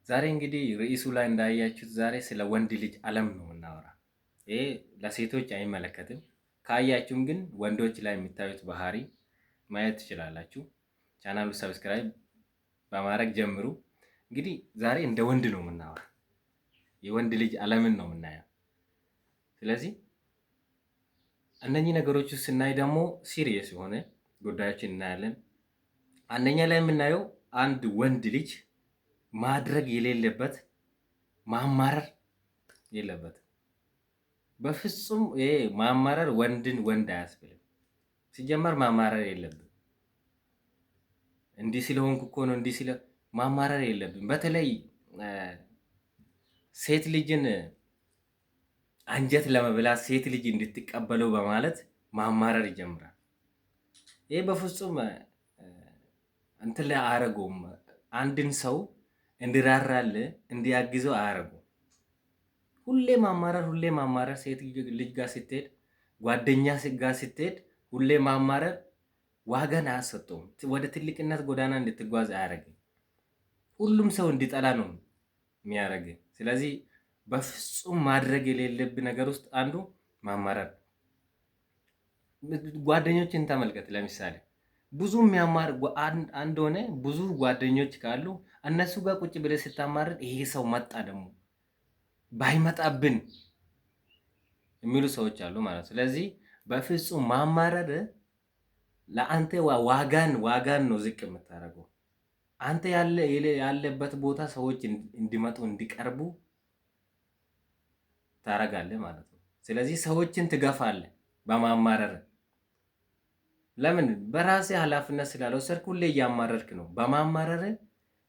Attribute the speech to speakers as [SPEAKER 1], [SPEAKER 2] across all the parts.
[SPEAKER 1] ዛሬ እንግዲህ ርዕሱ ላይ እንዳያችሁት ዛሬ ስለ ወንድ ልጅ ዓለም ነው የምናወራ። ይሄ ለሴቶች አይመለከትም። ካያችሁም ግን ወንዶች ላይ የሚታዩት ባህሪ ማየት ትችላላችሁ። ቻናሉ ሰብስክራይብ በማድረግ ጀምሩ። እንግዲህ ዛሬ እንደ ወንድ ነው የምናወራ። የወንድ ልጅ ዓለምን ነው የምናየው። ስለዚህ እነኚህ ነገሮች ውስጥ ስናይ ደግሞ ሲሪየስ የሆነ ጉዳዮችን እናያለን። አንደኛ ላይ የምናየው አንድ ወንድ ልጅ ማድረግ የሌለበት ማማረር የለበትም። በፍጹም ይሄ ማማረር ወንድን ወንድ አያስብልም። ሲጀመር ማማረር የለብን። እንዲህ ስለሆንኩ እኮ ነው እንዲህ ስለ ማማረር የለብን። በተለይ ሴት ልጅን አንጀት ለመብላት ሴት ልጅ እንድትቀበለው በማለት ማማረር ይጀምራል። ይሄ በፍጹም እንትን ላይ አያረገውም። አንድን ሰው እንዲራራል እንዲያግዘው አያረጉም። ሁሌ ማማረር ሴት ልጅ ጋር ስትሄድ ጓደኛ ጋር ስትሄድ ሁሌ ማማረር ዋጋን አያሰጠውም። ወደ ትልቅነት ጎዳና እንድትጓዝ አያረግም። ሁሉም ሰው እንዲጠላ ነው የሚያረግ። ስለዚህ በፍጹም ማድረግ የሌለብህ ነገር ውስጥ አንዱ ማማረር። ጓደኞችን ተመልከት። ለምሳሌ ብዙ የሚያማር አንድ ሆነ ብዙ ጓደኞች ካሉ እነሱ ጋር ቁጭ ብለህ ስታማርር ይሄ ሰው መጣ ደግሞ ባይመጣብን የሚሉ ሰዎች አሉ ማለት ነው። ስለዚህ በፍጹም ማማረር ለአንተ ዋጋን ነው ዝቅ የምታደርገው። አንተ ያለበት ቦታ ሰዎች እንዲመጡ እንዲቀርቡ ታረጋለህ ማለት ነው። ስለዚህ ሰዎችን ትገፋለህ በማማረር። ለምን? በራሴ ኃላፊነት ስላልወሰድክ ሁሌ እያማረርክ ነው። በማማረር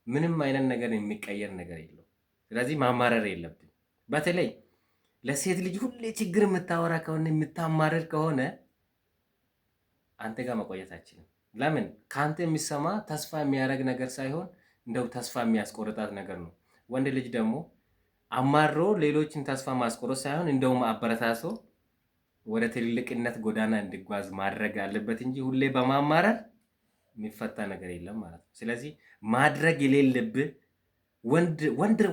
[SPEAKER 1] ምንም አይነት ነገር የሚቀየር ነገር የለው። ስለዚህ ማማረር የለብን። በተለይ ለሴት ልጅ ሁሌ ችግር የምታወራ ከሆነ የምታማረር ከሆነ አንተ ጋር መቆየት አችልም። ለምን? ከአንተ የሚሰማ ተስፋ የሚያደርግ ነገር ሳይሆን እንደው ተስፋ የሚያስቆርጣት ነገር ነው። ወንድ ልጅ ደግሞ አማሮ ሌሎችን ተስፋ ማስቆረጥ ሳይሆን እንደውም አበረታቶ ወደ ትልቅነት ጎዳና እንዲጓዝ ማድረግ አለበት እንጂ ሁሌ በማማረር የሚፈታ ነገር የለም ማለት ነው። ስለዚህ ማድረግ የሌለብህ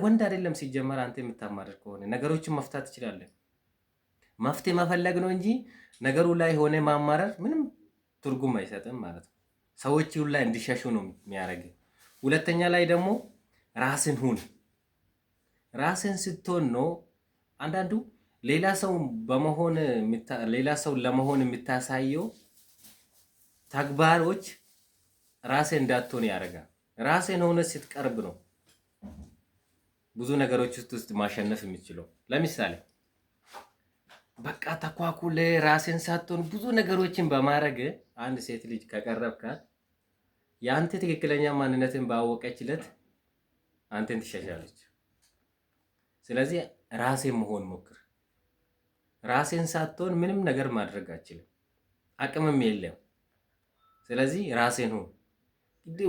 [SPEAKER 1] ወንድ አይደለም ሲጀመር። አንተ የምታማርር ከሆነ ነገሮችን መፍታት ትችላለህ። መፍትሄ መፈለግ ነው እንጂ ነገሩ ላይ ሆነ ማማረር ምንም ትርጉም አይሰጥም ማለት ነው። ሰዎች ሁላ እንዲሸሹ ነው የሚያደርግ። ሁለተኛ ላይ ደግሞ ራስን ሁን። ራስን ስትሆን ነው አንዳንዱ ሌላ ሰው ለመሆን የምታሳየው ተግባሮች ራስን እንዳትሆን ያደርጋል። ራስን ሆነ ስትቀርብ ነው ብዙ ነገሮች ውስጥ ማሸነፍ የምትችለው። ለምሳሌ በቃ ተኳኩለ ራስን ሳትሆን ብዙ ነገሮችን በማድረግ አንድ ሴት ልጅ ከቀረብካት የአንተ ትክክለኛ ማንነትን ባወቀችለት አንተን ትሸሻለች። ስለዚህ ራሴን መሆን ሞክር። ራሴን ሳትሆን ምንም ነገር ማድረግ አችልም፣ አቅምም የለም። ስለዚህ ራሴን ሁን።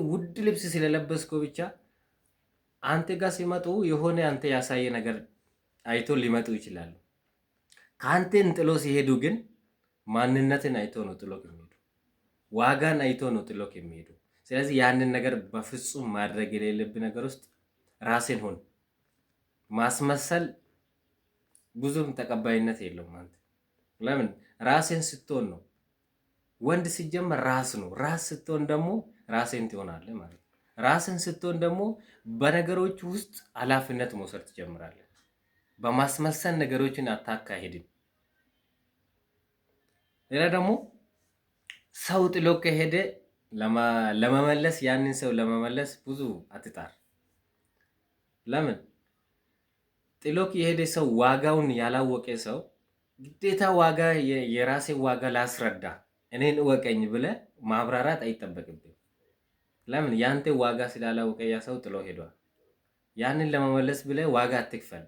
[SPEAKER 1] ውድ ልብስ ስለለበስከው ብቻ አንተ ጋር ሲመጡ የሆነ አንተ ያሳየ ነገር አይቶ ሊመጡ ይችላሉ። ከአንተን ጥሎ ሲሄዱ ግን ማንነትን አይቶ ነው ጥሎክ የሚሄዱ፣ ዋጋን አይቶ ነው ጥሎክ የሚሄዱ። ስለዚህ ያንን ነገር በፍጹም ማድረግ የሌለብህ ነገር ውስጥ ራሴን ሁን። ማስመሰል ብዙም ተቀባይነት የለውም። አንተ ለምን? ራሴን ስትሆን ነው። ወንድ ሲጀመር ራስ ነው። ራስ ስትሆን ደግሞ ራሴን ትሆናለህ ማለት ነው። ራስን ስትሆን ደግሞ በነገሮች ውስጥ ኃላፊነት መውሰድ ትጀምራለህ። በማስመሰል ነገሮችን አታካሂድም። ሌላ ደግሞ ሰው ጥሎ ከሄደ ለመመለስ ያንን ሰው ለመመለስ ብዙ አትጣር። ለምን? ጥሎክ የሄደ ሰው ዋጋውን ያላወቀ ሰው ግዴታ የራሴ ዋጋ ላስረዳ እኔን እወቀኝ ብለ ማብራራት አይጠበቅብኝ። ለምን? ያንተ ዋጋ ስላላወቀ ያ ሰው ጥሎ ሄዷል። ያንን ለመመለስ ብለ ዋጋ አትክፈል።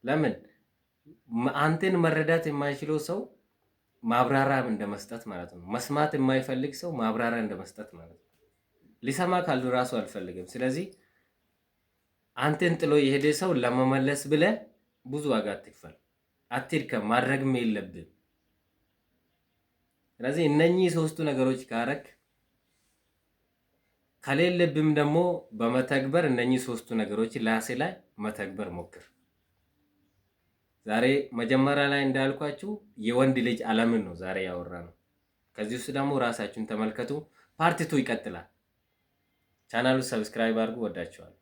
[SPEAKER 1] ለምን? አንተን መረዳት የማይችለው ሰው ማብራሪያ እንደመስጠት ማለት ነው። መስማት የማይፈልግ ሰው ማብራሪያ እንደመስጠት ማለት ነው። ሊሰማ ካሉ ራሱ አልፈልግም። ስለዚህ አንተን ጥሎ የሄደ ሰው ለመመለስ ብለ ብዙ ዋጋ አትክፈል፣ አትድከም፣ ማድረግም የለብን። ስለዚህ እነኚህ ሶስቱ ነገሮች ካረክ ከሌለብም ደግሞ በመተግበር እነኚህ ሶስቱ ነገሮች ራሴ ላይ መተግበር ሞክር። ዛሬ መጀመሪያ ላይ እንዳልኳችሁ የወንድ ልጅ ዓለምን ነው ዛሬ ያወራነው። ከዚህ ውስጥ ደግሞ ራሳችሁን ተመልከቱ። ፓርት 2 ይቀጥላል። ቻናሉ ሰብስክራይብ አድርጉ። ወዳችኋለሁ።